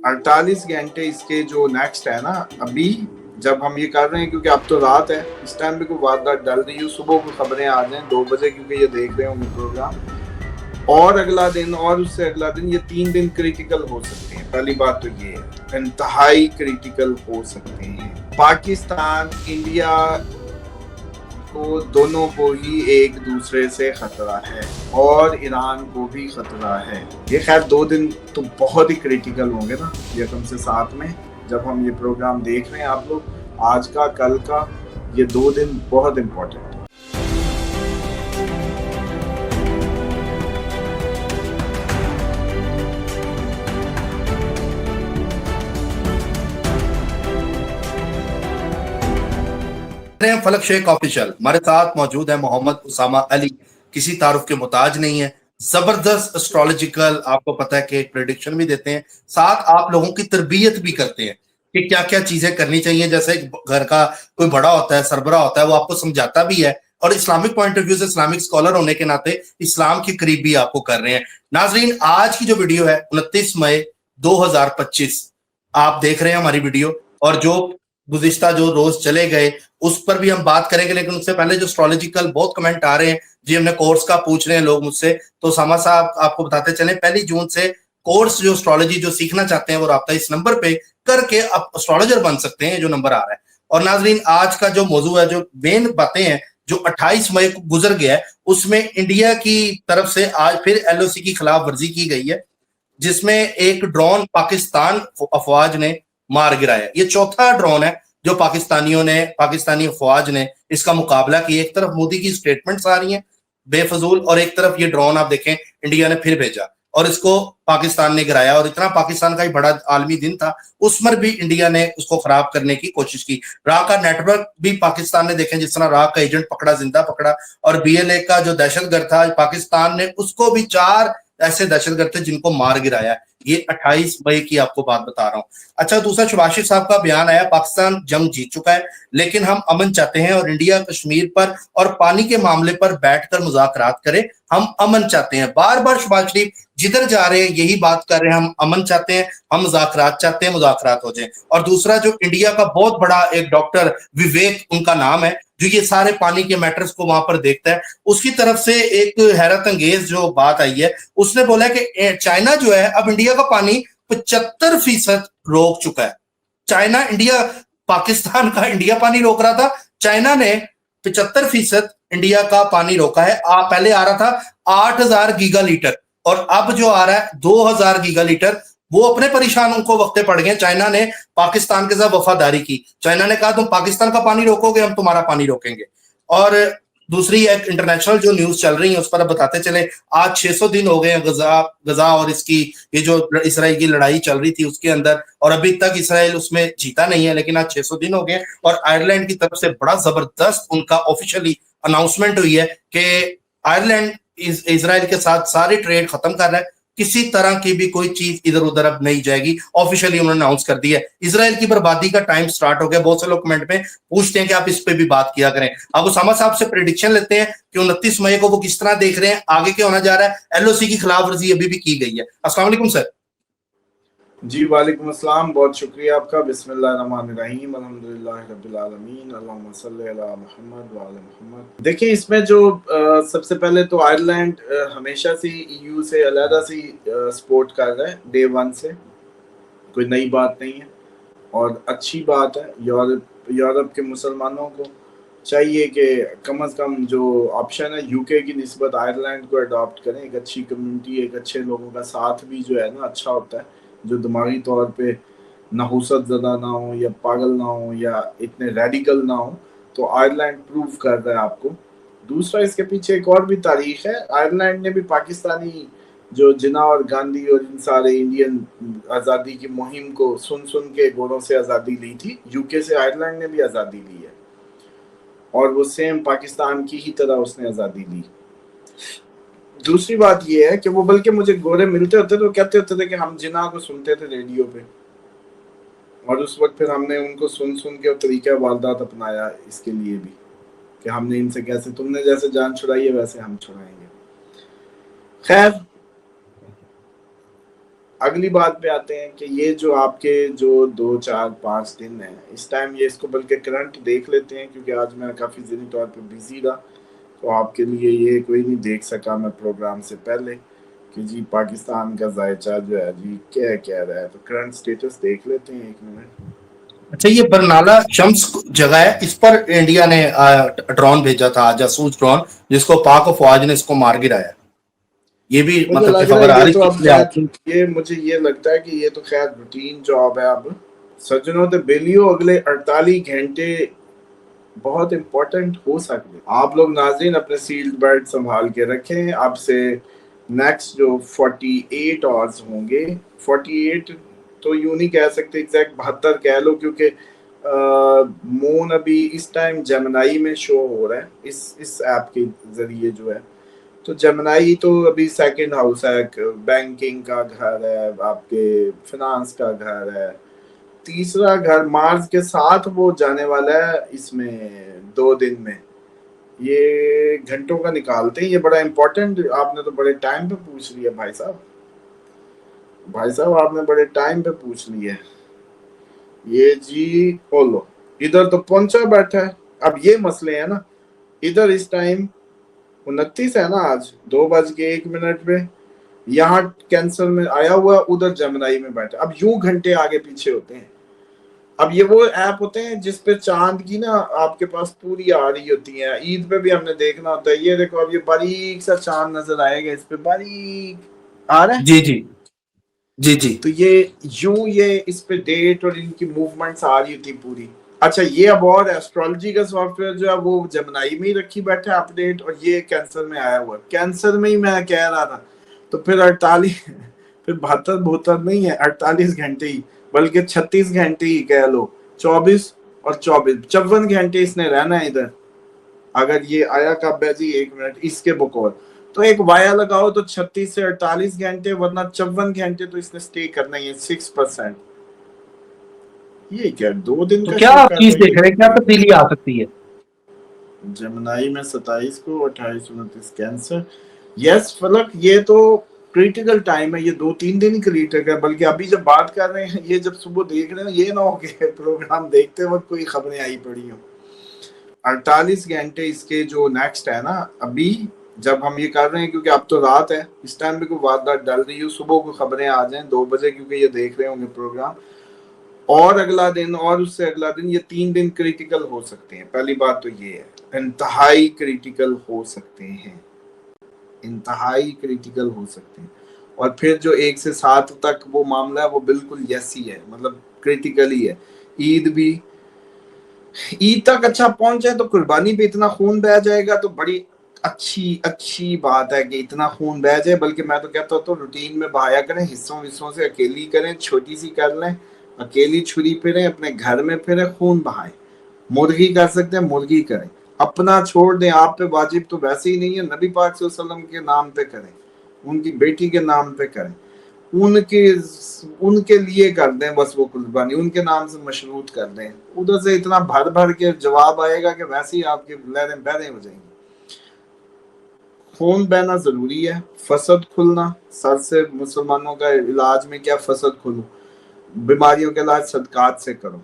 48 گھنٹے اس کے جو نیکسٹ ہے نا، ابھی جب ہم یہ کر رہے ہیں، کیونکہ اب تو رات ہے، اس ٹائم بھی کوئی واردات ڈل رہی ہو، صبح کو خبریں آ جائیں 2 بجے، کیونکہ یہ دیکھ رہے ہوں گے پروگرام، اور اگلا دن اور اس سے اگلا دن، یہ 3 دن کریٹیکل ہو سکتے ہیں. پہلی بات تو یہ ہے، انتہائی کریٹیکل ہو سکتے ہیں. پاکستان انڈیا کو دونوں کو ہی ایک دوسرے سے خطرہ ہے، اور ایران کو بھی خطرہ ہے. یہ خیر 2 دن تو بہت ہی کریٹیکل ہوں گے نا، 1 سے 7 میں جب ہم یہ پروگرام دیکھ رہے ہیں آپ لوگ، آج کا کل کا، یہ 2 دن بہت امپورٹنٹ ہے. فلک شیخ آفیشل ہمارے ساتھ موجود ہے. محمد اسامہ علی کسی تعارف کے محتاج نہیں ہے، زبردست اسٹرالوجیکل آپ کو پتا ہے کہ پریڈکشن بھی دیتے ہیں، ساتھ آپ لوگوں کی تربیت بھی کرتے ہیں کہ کیا کیا چیزیں کرنی چاہیے. جیسے گھر کا کوئی بڑا ہوتا ہے، سربراہ ہوتا ہے، وہ آپ کو سمجھاتا بھی ہے، اور اسلامک پوائنٹ آف ویو سے اسلامک اسکالر ہونے کے ناطے اسلام کے قریب بھی آپ کو کر رہے ہیں. ناظرین، آج کی جو ویڈیو ہے 29 مئی 2025 آپ دیکھ رہے ہیں ہماری ویڈیو، اور جو گزشتہ جو روز چلے گئے اس پر بھی ہم بات کریں گے. لیکن اس سے پہلے جو اسٹرالوجیکل بہت کمنٹ آ رہے ہیں جی، ہم نے کورس کا پوچھ رہے ہیں لوگ مجھ سے، تو ساما صاحب آپ کو بتاتے چلیں 1 جون سے کورس جو اسٹرالوجی جو سیکھنا چاہتے ہیں وہ رابطہ اس نمبر پہ کر کے اب اسٹرالوجر بن سکتے ہیں، جو نمبر آ رہا ہے. اور ناظرین، آج کا جو موضوع ہے، جو مین باتیں ہیں جو 28 مئی کو گزر گیا ہے، اس میں انڈیا کی طرف سے آج پھر ایل او سی کی خلاف ورزی کی گئی ہے، جس میں ایک ڈرون پاکستان افواج نے مار گرایا. یہ چوتھا ڈرون ہے جو پاکستانی افواج نے اس کا مقابلہ کیا. ایک طرف مودی کی سٹیٹمنٹس آ رہی ہیں بے فضول، اور ایک طرف یہ ڈرون آپ دیکھیں انڈیا نے پھر بھیجا اور اس کو پاکستان نے گرایا. اور اتنا پاکستان کا ہی بڑا عالمی دن تھا، اس پر بھی انڈیا نے اس کو خراب کرنے کی کوشش کی. راہ کا نیٹ ورک بھی پاکستان نے دیکھیں، جس طرح راہ کا ایجنٹ پکڑا زندہ پکڑا، اور بی ایل اے کا جو دہشت گرد تھا پاکستان نے اس کو بھی 4 ایسے دہشت گرد تھے جن کو مار گرایا. یہ 28 مئی کی آپ کو بات بتا رہا ہوں. اچھا، دوسرا شباشر صاحب کا بیان آیا، پاکستان جنگ جیت چکا ہے لیکن ہم امن چاہتے ہیں، اور انڈیا کشمیر پر اور پانی کے معاملے پر بیٹھ کر مذاکرات کرے، ہم امن چاہتے ہیں. بار بار شباز شریف جدھر جا رہے ہیں یہی بات کر رہے ہیں، ہم امن چاہتے ہیں، ہم مذاکرات چاہتے ہیں، مذاکرات ہو جائیں. اور دوسرا جو انڈیا کا بہت بڑا ایک ڈاکٹر وویک ان کا نام ہے، جو یہ سارے پانی کے میٹرز کو وہاں پر دیکھتا ہے، اس کی طرف سے ایک حیرت انگیز جو بات آئی ہے، اس نے بولا کہ چائنا جو ہے اب انڈیا کا پانی 75% روک چکا ہے. چائنا پاکستان کا انڈیا پانی روک رہا تھا، چائنا نے 75% انڈیا کا پانی روکا ہے. پہلے آ رہا تھا 8000 گیگا لیٹر، اور اب جو آ رہا ہے 2000 گیگا لیٹر. وہ اپنے پریشان ان کو وقتے پڑ گئے. چائنا نے پاکستان کے ساتھ وفاداری کی، چائنا نے کہا تم پاکستان کا پانی روکو گے، ہم تمہارا پانی روکیں گے. اور دوسری ایک انٹرنیشنل جو نیوز چل رہی ہے اس پر اب بتاتے چلے، آج 600 دن ہو گئے ہیں غزہ اور اس کی یہ جو اسرائیل کی لڑائی چل رہی تھی اس کے اندر، اور ابھی تک اسرائیل اس میں جیتا نہیں ہے. لیکن آج 600 دن ہو گئے، اور آئرلینڈ کی طرف سے بڑا زبردست ان کا آفیشلی اناؤنسمنٹ ہوئی ہے کہ آئرلینڈ اسرائیل کے ساتھ ساری ٹریڈ ختم کر رہا ہے، کسی طرح کی بھی کوئی چیز ادھر ادھر اب نہیں جائے گی. آفیشلی انہوں نے اناؤنس کر دیا ہے. اسرائیل کی بربادی کا ٹائم سٹارٹ ہو گیا. بہت سے لوگ کمنٹ میں پوچھتے ہیں کہ آپ اس پہ بھی بات کیا کریں. اب اسامہ صاحب سے پریڈکشن لیتے ہیں کہ 29 مئی کو وہ کس طرح دیکھ رہے ہیں، آگے کیا ہونا جا رہا ہے. ایل او سی کی خلاف ورزی ابھی بھی کی گئی ہے. السلام علیکم سر. جی وعلیکم السلام، بہت شکریہ آپ کا. بسم اللہ الرحمن الرحیم، الحمدللہ رب العالمین، اللہم صلی علی محمد وعلی محمد. دیکھیں، اس میں جو سب سے پہلے تو آئرلینڈ ہمیشہ سے ای یو سے علیحدہ سے سپورٹ کر رہا ہے، ڈے 1 سے، کوئی نئی بات نہیں ہے، اور اچھی بات ہے. یورپ کے مسلمانوں کو چاہیے کہ کم از کم جو آپشن ہے یو کے کی نسبت آئرلینڈ کو اڈاپٹ کریں. ایک اچھی کمیونٹی، ایک اچھے لوگوں کا ساتھ بھی جو ہے نا اچھا ہوتا ہے، جو دماغی طور پہ نحوست زدہ نہ ہو یا پاگل نہ ہو یا اتنے ریڈیکل نہ ہو. تو آئرلینڈ پروف کر رہا ہے آپ کو. دوسرا، اس کے پیچھے ایک اور بھی تاریخ ہے. آئرلینڈ نے بھی پاکستانی جو جناح اور گاندھی اور ان سارے انڈین آزادی کی مہم کو سن کے گوڑوں سے آزادی لی تھی. یو کے سے آئرلینڈ نے بھی آزادی لی ہے، اور وہ سیم پاکستان کی ہی طرح اس نے آزادی لی. دوسری بات یہ ہے کہ وہ بلکہ مجھے گورے ملتے ہوتے تو کہتے ہوتے تھے کہ ہم جناح کو سنتے تھے ریڈیو پہ، اور اس وقت پھر ہم نے ان کو سن کے طریقہ واردات اپنایا اس کے لیے بھی کہ ہم نے ان سے کیسے، تم نے جیسے جان چھڑائی ہے ویسے ہم چھڑائیں گے. خیر، اگلی بات پہ آتے ہیں کہ یہ جو آپ کے جو 2 4 5 دن ہیں اس ٹائم، یہ اس کو بلکہ کرنٹ دیکھ لیتے ہیں، کیونکہ آج میں کافی ذہنی طور پہ بزی رہا، تو آپ کے لیے یہ کوئی نہیں دیکھ سکا میں پروگرام سے پہلے کہ جی پاکستان کا ذائچہ جو ہے جی کیا کہہ رہا ہے، تو کرنٹ سٹیٹس دیکھ لیتے ہیں 1 منٹ۔ اچھا، یہ برنالہ شمس جگہ ہے، اس پر انڈیا نے ڈرون بھیجا تھا، جاسوس ڈرون، جس کو پاک افواج نے اس کو مار گرایا، یہ بھی مجھے مطلب کہ لگ رہا خبر ہے آ یہ رہی تو تھی اب اس لحاظ سے۔ خیر مجھے یہ لگتا ہے کہ یہ تو خیر روٹین جاب ہے اب سجنوں تے بیلیو، اگلے 48 گھنٹے بہت امپورٹنٹ ہو سکتے ہیں۔ آپ لوگ ناظرین اپنے سیٹ بیلٹ سنبھال کے رکھیں، اب سے نیکسٹ جو 48 آورز ہوں گے، 48 تو یوں نہیں کہہ سکتے ایگزیکٹ 72 کہہ لو، کیونکہ مون ابھی اس ٹائم جمنائی میں شو ہو رہا ہے اس ایپ کے ذریعے جو ہے، تو جمنائی تو ابھی سیکنڈ ہاؤس ہے، بینکنگ کا گھر ہے، آپ کے فنانس کا گھر ہے، تیسرا گھر مارس کے ساتھ وہ جانے والا ہے اس میں 2 دن میں، یہ گھنٹوں کا نکالتے ہیں، یہ بڑا امپورٹنٹ، آپ نے تو بڑے ٹائم پہ پوچھ لیا بھائی صاحب آپ نے بڑے ٹائم پہ پوچھ لیا، یہ جی کھولو ادھر تو پہنچا بیٹھا ہے، اب یہ مسئلے ہیں نا، ادھر اس ٹائم 29 ہے نا، آج 2:01 پہ یہاں کینسر میں آیا ہوا، ادھر جمنائی میں بیٹھا، اب یوں گھنٹے آگے پیچھے ہوتے ہیں۔ اب یہ وہ ایپ ہوتے ہیں جس پہ چاند کی نا آپ کے پاس پوری آ رہی ہوتی ہیں، عید پہ بھی ہم نے دیکھنا ہوتا ہے، یہ دیکھو اب یہ باریک سا چاند نظر آئے گا، اس پہ باریک آ رہا ہے، جی جی جی جی تو یہ یوں یہ اس پہ ڈیٹ اور ان کی موومنٹس آ رہی ہوتی پوری۔ اچھا یہ اب اور ایسٹرولوجی کا سافٹ ویئر جو ہے وہ جمنائی میں ہی رکھی بیٹھا ہے اپ ڈیٹ، اور یہ کینسر میں آیا ہوا ہے، کینسر میں ہی میں کہہ رہا تھا، تو پھر 48 پھر 72 نہیں ہے، 48 گھنٹے ہی، بلکہ 36 گھنٹے ہی کہہ لو، 24 اور 24 54 گھنٹے اس نے رہنا ہے ادھر، اگر یہ آیا کب ہے جی 1 منٹ اس کے بقول، تو ایک وایا لگاؤ تو 36 سے 48 گھنٹے، ورنہ 54 گھنٹے تو اس نے سٹے کرنا ہی ہے 6%۔ یہ کیا 2 دن تو کا کیا شو آپ کر چیز رہی دیکھ رہے ہیں، کیا تبدیلی آ سکتی ہے؟ جمنائی میں 27 کو، 28 29 کینسر، یس فلک یہ تو کریٹیکل ٹائم ہے، یہ 2 3 دن ہی کریٹیکل ہے، بلکہ ابھی جب بات کر رہے ہیں، یہ جب صبح دیکھ رہے ہیں، یہ نہ ہو کہ پروگرام دیکھتے وقت کوئی خبریں آئی پڑی ہوں۔ 48 گھنٹے اس کے جو نیکسٹ ہے نا، ابھی جب ہم یہ کر رہے ہیں، کیونکہ اب تو رات ہے، اس ٹائم بھی کوئی واردات ڈل رہی ہو، صبح کو خبریں آ جائیں 2 بجے، کیونکہ یہ دیکھ رہے ہوں گے پروگرام، اور اگلا دن اور اس سے اگلا دن، یہ 3 دن کریٹیکل ہو سکتے ہیں۔ پہلی بات تو یہ ہے، انتہائی کریٹیکل ہو سکتے ہیں، انتہائی کریٹیکل ہو سکتے ہیں، اور پھر جو 1 سے 7 تک وہ معاملہ ہے وہ بالکل یس ہی ہے، مطلب کریٹیکل ہی ہے۔ عید بھی، عید تک اچھا پہنچ جائے تو قربانی پہ اتنا خون بہ جائے گا تو بڑی اچھی بات ہے کہ اتنا خون بہ جائے، بلکہ میں تو کہتا ہوں تو روٹین میں بہایا کریں، حصوں سے اکیلی کریں، چھوٹی سی کر لیں، اکیلی چھری پھریں، اپنے گھر میں پھریں، خون بہائیں، مرغی کر سکتے ہیں مرغی کریں، اپنا چھوڑ دیں، آپ پہ واجب تو ویسے ہی نہیں ہے، نبی پاک صلی اللہ علیہ وسلم کے نام پہ کریں، ان کی بیٹی کے نام پہ کریں، ان کے لیے کر دیں بس، وہ قربانی ان کے نام سے مشروط کر دیں، ادھر سے اتنا بھر کے جواب آئے گا کہ ویسے ہی آپ کے لہریں بہریں ہو جائیں گی۔ خون بہنا ضروری ہے، فسد کھلنا سر سے، مسلمانوں کا علاج میں کیا فسد کھلو، بیماریوں کے علاج صدقات سے کرو،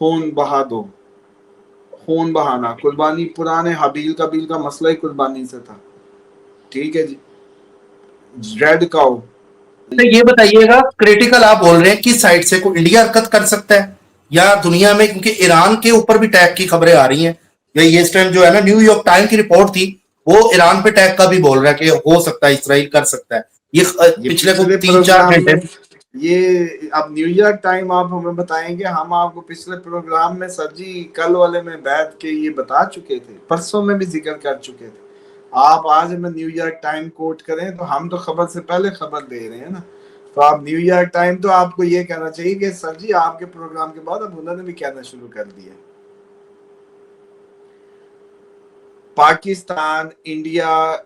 خون بہا دو، خون بہانا قربانی، پرانے حبیل قبیل کا مسئلہ ہی قربانی سے تھا، ٹھیک ہے جی، ریڈ کاؤ۔ تو یہ بتائیے گا، کریٹیکل آپ بول رہے ہیں کس سائڈ سے، کوئی انڈیا حرکت کر سکتا ہے یا دنیا میں، کیونکہ ایران کے اوپر بھی ٹیک کی خبریں آ رہی ہیں، یا یہ اس ٹائم جو ہے نا نیو یارک ٹائم کی رپورٹ تھی، وہ ایران پہ ٹیک کا بھی بول رہا ہے کہ ہو سکتا ہے اسرائیل کر سکتا ہے، یہ پچھلے کو 3 4 پروگرام گھنٹے۔ میں یہ اب نیو یارک ٹائم آپ ہمیں بتائیں گے، ہم آپ کو پچھلے پروگرام میں سر جی کل والے میں بیٹھ کے یہ بتا چکے تھے، پرسوں میں بھی ذکر کر چکے تھے، آپ آج ہمیں نیو یارک ٹائم کوٹ کریں تو ہم تو خبر سے پہلے خبر دے رہے ہیں نا، تو آپ نیو یارک ٹائم تو آپ کو یہ کہنا چاہیے کہ سر جی آپ کے پروگرام کے بعد اب انہوں نے بھی کہنا شروع کر دیا، پاکستان انڈیا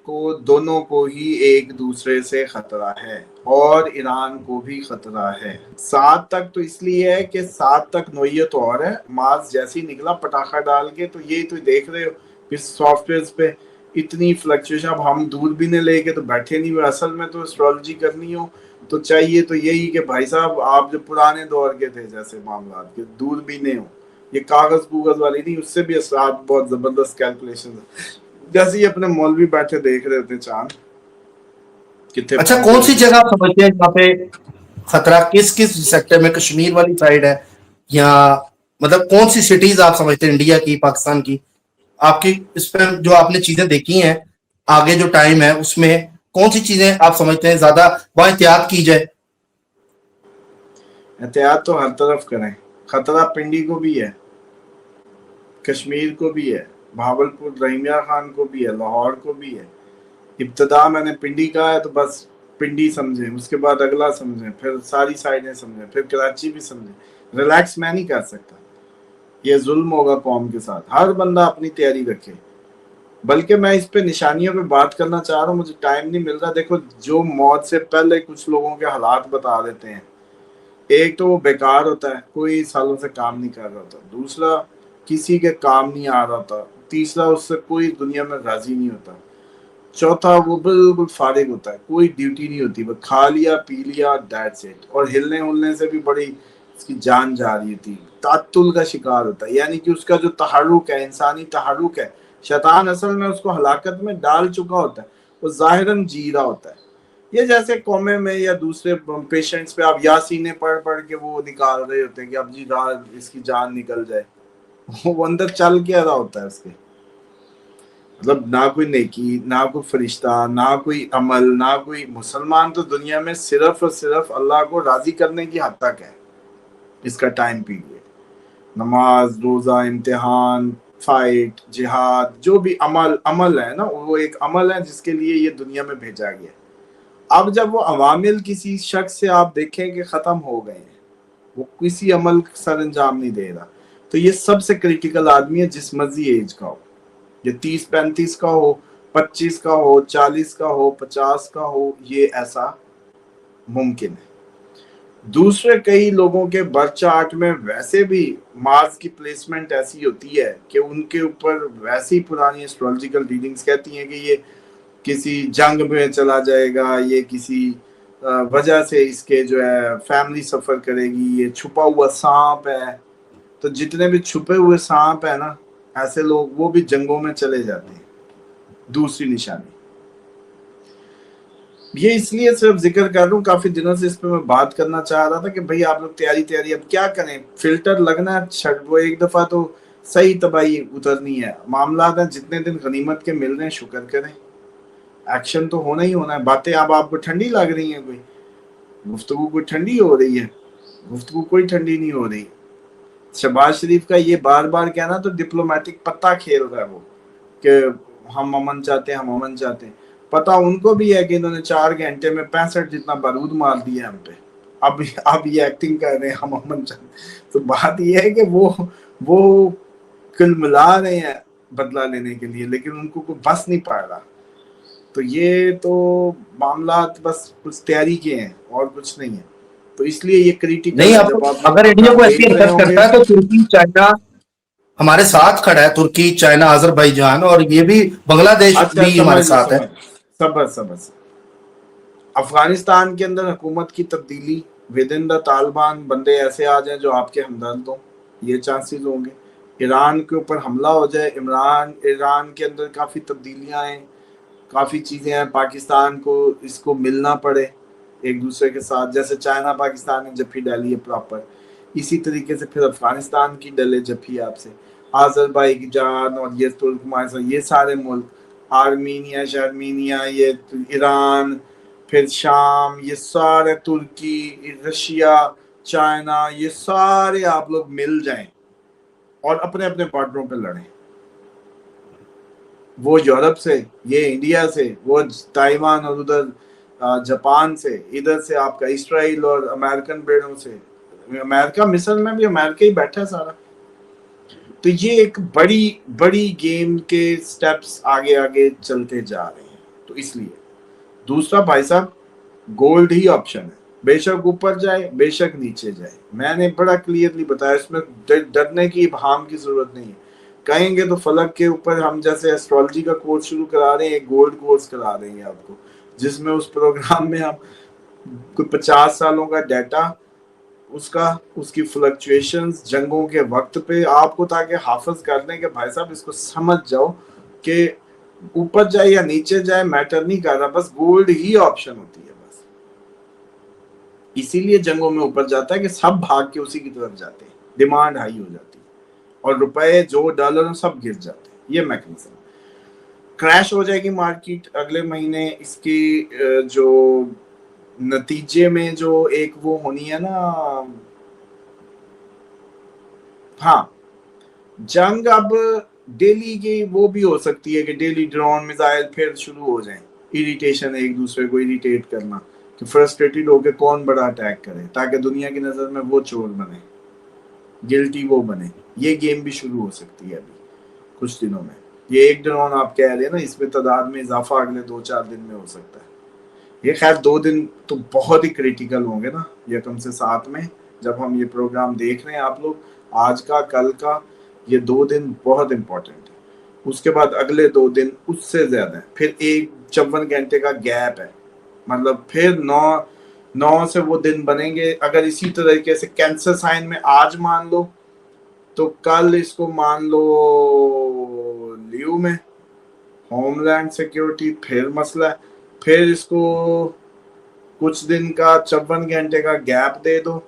کو دونوں کو ہی ایک دوسرے سے خطرہ ہے، اور ایران کو بھی خطرہ ہے۔ 7 تک تو اس لیے ہے کہ 7 تک نوعیت اور ہے، مارس جیسے ہی نکلا پٹاخہ ڈال کے، تو یہ تو دیکھ رہے ہو پھر سافٹ ویئرز پہ اتنی فلکچویشن. اب ہم دوربینیں لے کے تو بیٹھے نہیں ہوئے. اصل میں تو اسٹرالوجی کرنی ہو تو چاہیے تو یہی کہ بھائی صاحب آپ جو پرانے دور کے تھے جیسے معاملات کے دوربینیں ہوں, یہ کاغذ والی نہیں, اس سے بھی اثرات بہت زبردست کیلکولیشن. جیسے یہ اپنے مولوی بیٹھے دیکھ رہے تھے چاند کتنے اچھا پہنچے کون سی ہوئے. جگہ آپ سمجھتے ہیں جہاں پہ خطرہ کس سیکٹر میں, کشمیر والی سائڈ ہے یا مطلب کون سی سٹیز آپ سمجھتے ہیں انڈیا کی, پاکستان کی, آپ کی اس پہ جو آپ نے چیزیں دیکھی ہیں آگے جو ٹائم ہے اس میں کون سی چیزیں آپ سمجھتے ہیں زیادہ با احتیاط کی جائے؟ احتیاط تو ہر طرف کریں. خطرہ پنڈی کو بھی ہے, کشمیر کو بھی ہے, بھاولپور رحیمیہ خان کو بھی ہے, لاہور کو بھی ہے. ابتدا میں نے پنڈی کہا ہے تو بس پنڈی سمجھیں, اس کے بعد اگلا سمجھیں, پھر ساری سائڈیں سمجھیں, پھر کراچی بھی سمجھیں. ریلیکس میں نہیں کر سکتا, یہ ظلم ہوگا قوم کے ساتھ. ہر بندہ اپنی تیاری رکھے. بلکہ میں اس پہ نشانیوں پہ بات کرنا چاہ رہا ہوں, مجھے ٹائم نہیں مل رہا. دیکھو جو موت سے پہلے کچھ لوگوں کے حالات بتا دیتے ہیں, ایک تو وہ بیکار ہوتا ہے, کوئی سالوں سے کام نہیں کر رہا ہوتا. دوسرا کسی کے کام نہیں آ رہا ہوتا. تیسرا اس سے کوئی دنیا میں راضی نہیں ہوتا. چوتھا وہ بالکل فارغ ہوتا ہے, کوئی ڈیوٹی نہیں ہوتی, وہ کھا لیا پی لیا دیٹس اٹ. اور ہلنے ہلنے سے بھی بڑی اس کی جان جا رہی تھی, تعطل کا شکار ہوتا ہے. یعنی کہ اس کا جو تحرک ہے, انسانی تحرک ہے, شیطان اصل میں اس کو ہلاکت میں ڈال چکا ہوتا ہے, وہ ظاہراً جی رہا ہوتا ہے. یہ جیسے قومے میں یا دوسرے پیشنٹس پہ آپ یاسینیں پڑھ پڑھ کے وہ نکال رہے ہوتے ہیں کہ اب جی اس کی جان نکل جائے. وہ اندر چل کے رہا ہوتا ہے اس کے, مطلب نہ کوئی نیکی, نہ کوئی فرشتہ, نہ کوئی عمل, نہ کوئی. مسلمان تو دنیا میں صرف اور صرف اللہ کو راضی کرنے کی حد تک ہے. اس کا ٹائم پیریڈ, نماز, روزہ, امتحان, فائٹ, جہاد, جو بھی عمل ہے نا, وہ ایک عمل ہے جس کے لیے یہ دنیا میں بھیجا گیا. اب جب وہ عوامل کسی شخص سے آپ دیکھیں کہ ختم ہو گئے ہیں, وہ کسی عمل سر انجام نہیں دے رہا, تو یہ سب سے کریٹیکل آدمی ہے جس مرضی ایج کا ہو. یہ 30-35 کا ہو, 25 کا ہو, 40 کا ہو, 50 کا ہو, یہ ایسا ممکن ہے. دوسرے کئی لوگوں کے برتھ چارٹ میں ویسے بھی مارس کی پلیسمنٹ ایسی ہوتی ہے کہ ان کے اوپر ویسی پرانی ایسٹرولوجیکل ریڈنگز کہتی ہیں کہ یہ کسی جنگ میں چلا جائے گا, یہ کسی وجہ سے اس کے جو ہے فیملی سفر کرے گی, یہ چھپا ہوا سانپ ہے. تو جتنے بھی چھپے ہوئے سانپ ہیں نا, ایسے لوگ وہ بھی جنگوں میں چلے جاتے ہیں. دوسری نشانی یہ اس لیے صرف ذکر کر رہا ہوں, کافی دنوں سے اس پہ میں بات کرنا چاہ رہا تھا کہ بھئی آپ لوگ تیاری اب کیا کریں, فلٹر لگنا ہے. وہ ایک دفعہ تو صحیح تباہی اترنی ہے. معاملات ہیں جتنے دن غنیمت کے مل رہے ہیں شکر کریں, ایکشن تو ہونا ہی ہونا ہے. باتیں اب آپ کو ٹھنڈی لگ رہی ہیں, کوئی گفتگو کوئی ٹھنڈی ہو رہی ہے, گفتگو کوئی ٹھنڈی نہیں ہو رہی. شہباز شریف کا یہ بار بار کہنا تو ڈپلومیٹک پتہ کھیل رہا ہے وہ کہ ہم امن چاہتے ہیں. پتہ ان کو بھی ہے کہ انہوں نے 4 گھنٹے میں 65 جتنا بارود مار دیا ہم پہ. اب یہ ایکٹنگ کر رہے ہیں ہم امن چاہتے ہیں. تو بات یہ ہے کہ وہ کل ملا رہے ہیں بدلہ لینے کے لیے, لیکن ان کو بس نہیں پا رہا. تو یہ تو معاملات بس کچھ تیاری کے ہیں اور کچھ نہیں ہے. تو اس لیے یہ کریٹیکل نہیں, ہے. اب جب آپ لوگ اگر انڈیا کو پروگرام ایسی دیکھ رہے حرکت ہوں گے, کرتا ہے تو ترکی, چائنا ہمارے ساتھ کھڑا ہے. ترکی, چائنا, آذربائیجان, اور یہ بھی بنگلہ دیش اچھا بھی ہمارے سمجھ ساتھ ہے. صبر. افغانستان کے اندر حکومت کی تبدیلی ود ان دا طالبان, بندے ایسے آ جائیں جو آپ کے ہمدرد ہوں, یہ چانسز ہوں گے. ایران کے اوپر حملہ ہو جائے, ایران کے اندر کافی تبدیلیاں ہیں, کافی چیزیں ہیں. پاکستان کو اس کو ملنا پڑے ایک دوسرے کے ساتھ, جیسے چائنا پاکستان نے جپھی ڈالی ہے پراپر, اسی طریقے سے پھر افغانستان کی ڈلے جپھی آپ سے. آذربائیجان اور یہ ترکمانستان, یہ سارے ملک, آرمینیا, شرمینیا, یہ ایران, پھر شام, یہ سارے ترکی, رشیا, چائنا, یہ سارے آپ لوگ مل جائیں اور اپنے اپنے بارڈروں پہ لڑیں. وہ یورپ سے, یہ انڈیا سے, وہ تائیوان اور ادھر جاپان سے, ادھر سے آپ کا اسرائیل اور امریکن بیڑوں سے. امریکہ, مصر میں بھی امریکہ ہی بیٹھا ہے سارا. تو یہ ایک بڑی گیم کے سٹیپس آگے چلتے جا رہے ہیں. تو اس لیے دوسرا بھائی صاحب, گولڈ ہی آپشن ہے. بے شک اوپر جائے, بے شک نیچے جائے. میں نے بڑا کلیئرلی بتایا, اس میں ڈرنے کی ابہام کی ضرورت نہیں ہے. کہیں گے تو فلک کے اوپر ہم جیسے ایسٹرالوجی کا کورس شروع کرا رہے ہیں، ایک گولڈ کورس کرا دیں گے آپ کو، جس میں اس پروگرام میں ہم کوئی 50 سالوں کا ڈیٹا، اس کی فلکچویشنز جنگوں کے وقت پہ آپ کو تاکہ حافظ کر دیں کہ بھائی صاحب اس کو سمجھ جاؤ کہ اوپر جائے یا نیچے جائے میٹر نہیں کر رہا، بس گولڈ ہی آپشن ہوتی ہے بس. اسی لیے جنگوں میں اوپر جاتا ہے کہ سب بھاگ کے اسی کی طرف جاتے ہیں، ڈیمانڈ ہائی ہو جاتی ہے اور روپے جو ڈالر سب گر جاتے ہیں. یہ میکنزم کریش ہو جائے گی مارکیٹ اگلے مہینے. اس کی جو نتیجے میں جو ایک وہ ہونی ہے نا، ہاں جنگ اب ڈیلی کی وہ بھی ہو سکتی ہے کہ ڈیلی ڈرون میزائل پھر شروع ہو جائیں، اریٹیشن، ایک دوسرے کو اریٹیٹ کرنا کہ فرسٹریٹڈ ہو کے کون بڑا اٹیک کرے تاکہ دنیا کی نظر میں وہ چور بنے، گلٹی وہ بنے. یہ گیم بھی شروع ہو سکتی ہے ابھی کچھ دنوں میں. یہ ایک ڈرون آپ کہہ رہے ہیں نا، اس میں تعداد میں اضافہ اگلے 2-4 دن میں ہو سکتا ہے. یہ خیر 2 دن تو بہت ہی کریٹیکل ہوں گے نا، 1 سے 7 میں جب ہم یہ پروگرام دیکھ رہے ہیں آپ لوگ، آج کا کل کا، یہ 2 دن بہت امپورٹنٹ ہے. اس کے بعد اگلے 2 دن اس سے زیادہ ہیں، پھر ایک 54 گھنٹے کا گیپ ہے. مطلب پھر 9 سے وہ دن بنیں گے. اگر اسی طریقے سے کینسر سائن میں آج مان لو تو کل اس کو مان لو لیو میں ہوم لینڈ سیکیورٹی، پھر مسئلہ ہے. پھر اس کو کچھ دن کا 54 گھنٹے کا گیپ دے دو.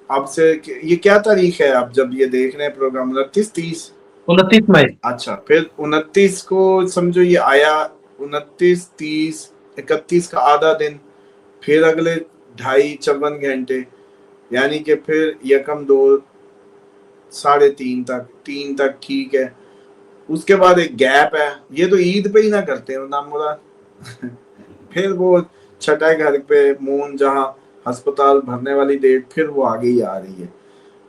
اب سے یہ کیا تاریخ ہے اب جب یہ دیکھ رہے ہیں پروگرام؟ 29 29 مئی. اچھا پھر 29 کو سمجھو یہ آیا، 29 30 31 کا آدھا دن، پھر اگلے 2.5-54 گھنٹے، یعنی کہ پھر 1 2 3.5 تک 3 تک ٹھیک ہے. اس کے بعد ایک گیپ ہے. یہ تو عید پہ ہی نہ کرتے ہیں نام مراد. پھر وہ چھٹا گھر پہ مون جہاں ہسپتال بھرنے والی ڈیٹ پھر وہ آگے ہی آ رہی ہے.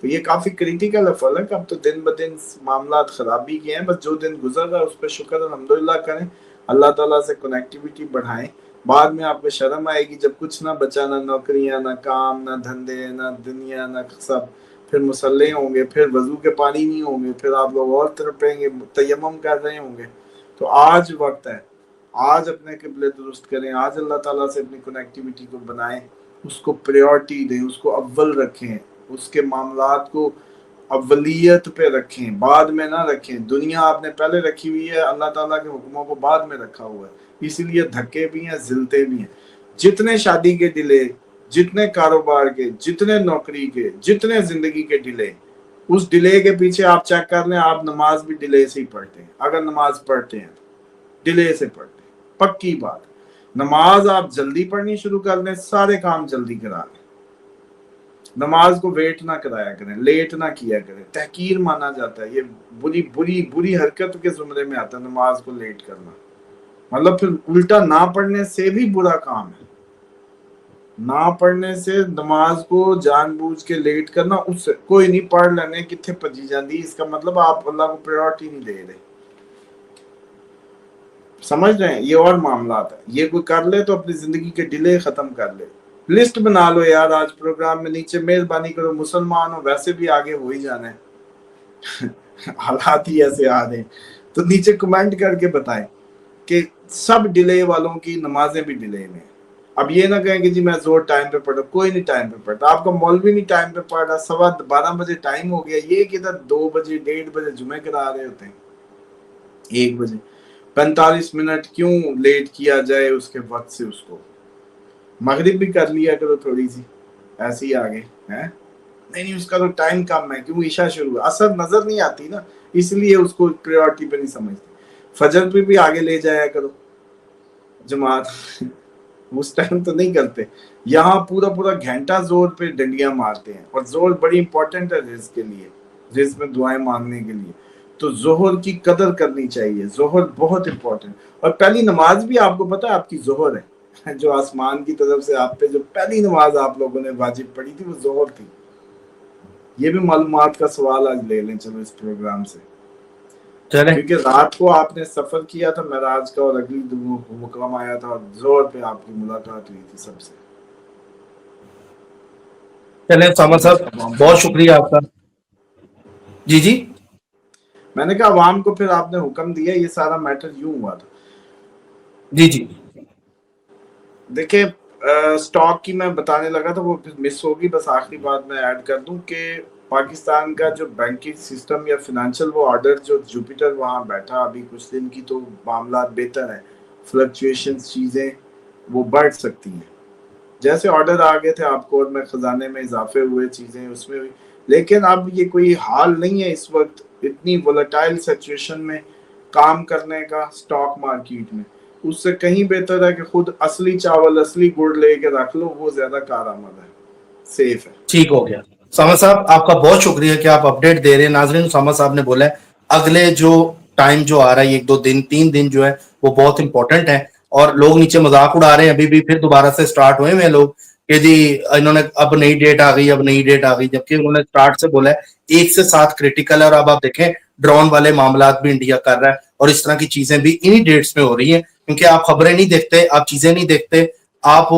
تو یہ کافی کریٹیکل ہے فلک. اب تو دن بدن معاملات خرابی کے ہیں، بس جو دن گزر رہا ہے اس پہ شکر الحمدللہ کریں، اللہ تعالیٰ سے کنیکٹیویٹی بڑھائیں. بعد میں آپ کو شرم آئے گی جب کچھ نہ بچا، نہ نوکریاں، نہ کام، نہ دھندے، نہ دنیا، نہ سب. پھر مسلح ہوں گے، پھر وضو کے پانی نہیں ہوں گے، پھر آپ لوگ اور تڑپیں گے، تیمم کر رہے ہوں گے. تو آج وقت ہے، آج اپنے قبلے درست کریں، آج اللہ تعالیٰ سے اپنی کنیکٹیویٹی کو بنائیں، اس کو پریورٹی دیں، اس کو اول رکھیں، اس کے معاملات کو اولیت پہ رکھیں، بعد میں نہ رکھیں. دنیا آپ نے پہلے رکھی ہوئی ہے، اللہ تعالیٰ کے حکموں کو بعد میں رکھا ہوا ہے. اسی لیے دھکے بھی ہیں، ذلتیں بھی ہیں. جتنے شادی کے ڈیلے، جتنے کاروبار کے، جتنے نوکری کے، جتنے زندگی کے ڈیلے، اس ڈیلے کے پیچھے آپ چیک کر لیں، آپ نماز بھی ڈیلے سے ہی پڑھتے ہیں. اگر نماز پڑھتے ہیں ڈیلے سے پڑھتے ہیں، پکی بات. نماز آپ جلدی پڑھنی شروع کر دیں، سارے کام جلدی کرا لیں. نماز کو ویٹ نہ کرایا کریں، لیٹ نہ کیا کریں. تحقیر مانا جاتا ہے، یہ بری بری بری حرکت کے زمرے میں آتا ہے نماز کو لیٹ کرنا. مطلب پھر الٹا نہ پڑھنے سے بھی برا کام ہے. نہ پڑھنے سے نماز کو جان بوجھ کے لیٹ کرنا، اس سے کوئی نہیں پڑھ لینے کتنے پجی جاندی، اس کا مطلب آپ اللہ کو پریورٹی نہیں دے رہے. سمجھ رہے ہیں؟ یہ اور معاملات ہیں. یہ کوئی کر لے تو اپنی زندگی کے ڈیلے ختم کر لے. لسٹ بنا لو یار، آج پروگرام میں نیچے مہربانی کرو، مسلمان ہو ویسے بھی آگے ہو ہی جانا ہے. حالات ہی ایسے آ رہے ہیں تو نیچے کمنٹ کر کے بتائیں کہ سب ڈیلے والوں کی نمازیں بھی ڈیلے میں. اب یہ نہ کہیں کہ جی میں زور ٹائم پہ پڑھا، کوئی نہیں ٹائم پہ پڑھتا. آپ کا مولوی نہیں ٹائم پہ پڑھ رہا، 12:15 بجے ٹائم ہو گیا، یہ کدھر 2 بجے 1:30 بجے جمعے کرا رہے ہوتے ہیں. 1 بجے 45 منٹ کیوں لیٹ کیا جائے اس کے وقت سے؟ اس کو مغرب بھی کر لیا کرو تھوڑی سی، ایسے ہی آگے ہے. نہیں اس کا تو ٹائم کم ہے، کیوں عشاء شروع ہے، اثر نظر نہیں آتی نا، اس لیے اس کو پریورٹی پہ نہیں سمجھتے. فجر پہ بھی آگے لے جایا کرو جماعت. اس ٹائم تو نہیں کرتے. یہاں پورا پورا گھنٹہ زور پہ ڈنڈیاں مارتے ہیں، اور زور بڑی امپورٹنٹ ہے رزق کے لیے، رزق میں دعائیں مانگنے کے لیے. تو ظہر کی قدر کرنی چاہیے، ظہر بہت امپورٹنٹ. اور پہلی نماز بھی آپ کو پتا ہے آپ کی ظہر ہے، جو آسمان کی طرف سے آپ پہ جو پہلی نماز آپ لوگوں نے واجب پڑھی تھی وہ ظہر تھی. یہ بھی معلومات کا سوال آج لے لیں چلو اس پروگرام سے، کیونکہ رات کو آپ نے سفر کیا تھا معراج کا، اور اگلی مقام آیا تھا، اور ظہر پہ آپ کی ملاقات ہوئی تھی سب سے. چلیں سامر صاحب بہت شکریہ آپ کا. جی جی میں نے کہا عوام کو پھر آپ نے حکم دیا, یہ سارا میٹر یوں ہوا تھا. جی جی دیکھیں سٹاک کی میں بتانے لگا تھا, وہ مس ہوگی, بس آخری بات میں ایڈ کر دوں کہ پاکستان کا جو بینکنگ سسٹم یا فنانشل وہ آرڈر جو جوپیٹر وہاں بیٹھا ابھی کچھ دن کی, تو معاملات بہتر ہیں, فلکچویشنز چیزیں وہ بڑھ سکتی ہیں. جیسے آرڈر آ گئے تھے آپ کو اور میں خزانے میں اضافے ہوئے چیزیں اس میں بھی, لیکن اب یہ کوئی حال نہیں ہے اس وقت اتنی ولیٹائل سچویشن میں کام کرنے کا سٹاک مارکیٹ میں. اس سے کہیں بہتر ہے کہ خود اصلی چاول اصلی گڑ لے کے رکھ لو, وہ زیادہ کارآمد ہے, سیف ہے. ٹھیک ہو گیا. اسامہ صاحب آپ کا بہت شکریہ کہ آپ اپڈیٹ دے رہے ہیں. ناظرین اسامہ صاحب نے بولا ہے اگلے جو ٹائم جو آ رہا ہے 1-2 دن 3 دن جو ہے وہ بہت امپورٹنٹ ہے, اور لوگ نیچے مذاق اڑا رہے ہیں ابھی بھی, پھر دوبارہ سے سٹارٹ ہوئے ہیں لوگ کہ جی انہوں نے اب نئی ڈیٹ آ گئی, اب نئی ڈیٹ آ گئی, جبکہ انہوں نے سٹارٹ سے بولا ہے 1 سے 7 کریٹیکل ہے. اور اب آپ دیکھیں ڈرون والے معاملات بھی انڈیا کر رہا ہے, اور اس طرح کی چیزیں بھی انہی ڈیٹس میں ہو رہی ہیں, کیونکہ آپ خبریں نہیں دیکھتے, آپ چیزیں نہیں دیکھتے, آپ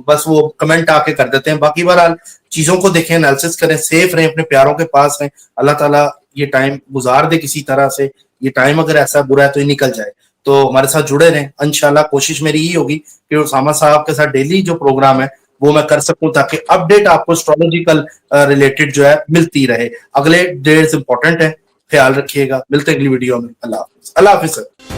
بس وہ کمنٹ آ کے کر دیتے ہیں. باقی بہرحال چیزوں کو دیکھیں, انالیسس کریں, سیف رہیں, اپنے پیاروں کے پاس رہیں. اللہ تعالیٰ یہ ٹائم گزار دے کسی طرح سے, یہ ٹائم اگر ایسا برا ہے تو یہ نکل جائے. تو ہمارے ساتھ جڑے رہیں انشاءاللہ. کوشش میری یہ ہوگی کہ اسامہ صاحب کے ساتھ ڈیلی جو پروگرام ہے وہ میں کر سکوں, تاکہ اپڈیٹ آپ کو اسٹرالوجیکل ریلیٹڈ جو ہے ملتی رہے. اگلے ڈیز امپورٹنٹ ہے, خیال رکھیے گا. ملتے اگلی ویڈیو میں. اللہ حافظ. اللہ حافظ سر.